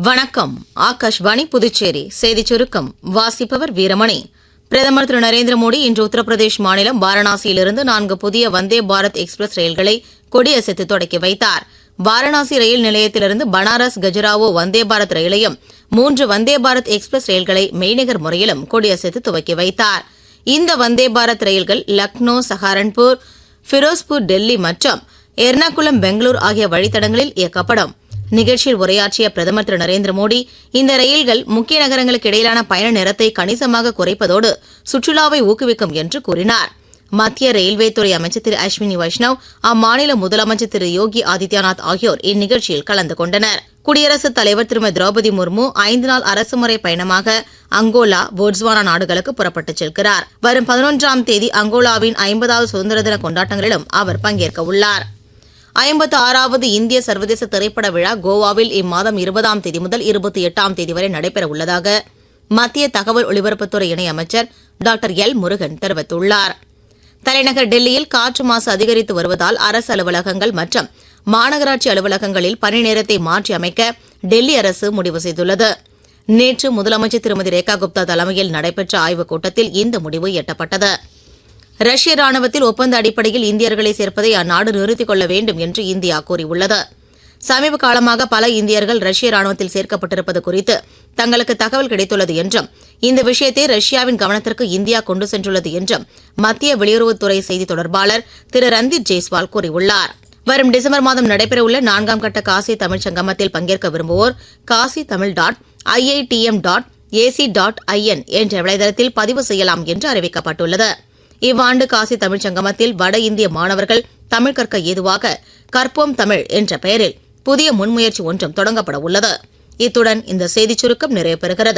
வணக்கம். ஆகாஷ்வாணி புதுச்சேரி செய்திச் சுருக்கம் வாசிப்பவர் வீரமணி. பிரதமர் திரு நரேந்திர மோடி இன்று உத்தரப்பிரதேஷ் மாநிலம் வாரணாசியிலிருந்து 4 புதிய வந்தே பாரத் எக்ஸ்பிரஸ் ரயில்களை கொடியசைத்து தொடக்கி வைத்தார். வாரணாசி ரயில் நிலையத்திலிருந்து பனாரஸ் கஜுராவோ வந்தே பாரத் ரயிலையும் 3 வந்தே பாரத் எக்ஸ்பிரஸ் ரயில்களை மெய்நிகர் முறையிலும் கொடியசைத்து துவக்கி வைத்தார். இந்த வந்தே பாரத் ரயில்கள் லக்னோ, சஹாரன்பூர், ஃபிரோஸ்பூர், டெல்லி மற்றும் எர்ணாகுளம், பெங்களூர் ஆகிய வழித்தடங்களில் இயக்கப்படும். நிகழ்ச்சியில் உரையாற்றிய பிரதமர் திரு நரேந்திர மோடி, இந்த ரயில்கள் முக்கிய நகரங்களுக்கு இடையிலான பயண நேரத்தை கணிசமாக குறைப்பதோடு சுற்றுலாவை ஊக்குவிக்கும் என்று கூறினார். மத்திய ரயில்வே துறை அமைச்சர் திரு அஸ்வினி வைஷ்ணவ், அம்மாநில முதலமைச்சர் திரு யோகி ஆதித்யநாத் ஆகியோர் இந்நிகழ்ச்சியில் கலந்து கொண்டனர். குடியரசுத் தலைவர் திருமதி திரௌபதி முர்மு 5 நாள் அரசுமுறை பயணமாக அங்கோலா, போட்ஸ்வானா நாடுகளுக்கு புறப்பட்டுச் செல்கிறார். வரும் 11ஆம் தேதி அங்கோலாவின் 50வது சுதந்திர தின கொண்டாட்டங்களிலும் அவர் பங்கேற்க உள்ளார். 56வது இந்திய சர்வதேச திரைப்பட விழா கோவாவில் இம்மாதம் 20ஆம் தேதி முதல் 28ஆம் தேதி வரை நடைபெற உள்ளதாக மத்திய தகவல் ஒலிபரப்புத்துறை இணை அமைச்சர் டாக்டர் எல். முருகன் தெரிவித்துள்ளார். தலைநகர் டெல்லியில் காற்று மாசு அதிகரித்து வருவதால் அரசு அலுவலகங்கள் மற்றும் மாநகராட்சி அலுவலகங்களில் பணி நேரத்தை மாற்றி அமைக்க டெல்லி அரசு முடிவு செய்துள்ளது. நேற்று முதலமைச்சர் திருமதி ரேகா குப்தா தலைமையில் நடைபெற்ற ஆய்வுக் கூட்டத்தில் இந்த முடிவு எட்டப்பட்டது. ரஷ்ய ராணுவத்தில் ஒப்பந்த அடிப்படையில் இந்தியர்களை சேர்ப்பதை அந்நாடு நிறுத்திக் கொள்ள வேண்டும் என்று இந்தியா கூறியுள்ளது. சமீப காலமாக பல இந்தியர்கள் ரஷ்ய ராணுவத்தில் சேர்க்கப்பட்டிருப்பது குறித்து தங்களுக்கு தகவல் கிடைத்துள்ளது என்றும் இந்த விஷயத்தை ரஷ்யாவின் கவனத்திற்கு இந்தியா கொண்டு சென்றுள்ளது என்றும் மத்திய வெளியுறவுத்துறை செய்தி தொடர்பாளர் திரு ரந்தீப் ஜெய்ஸ்வால் கூறியுள்ளார். வரும் டிசம்பர் மாதம் நடைபெறவுள்ள 4ஆம் கட்ட காசி தமிழ் சங்கமத்தில் பங்கேற்க விரும்புவோர் kaasitamil.iitm.ac.in என்ற வலைதளத்தில் பதிவு செய்யலாம் என்று அறிவிக்கப்பட்டுள்ளது. இவ்வாண்டு காசி தமிழ்ச் சங்கமத்தில் வட இந்திய மாணவர்கள் தமிழ் கற்க ஏதுவாக கற்போம் தமிழ் என்ற பெயரில் புதிய முன்முயற்சி ஒன்றும் தொடங்கப்பட உள்ளது. இத்துடன் இந்த செய்திச் சுருக்கம் நிறைவு பெறுகிறது.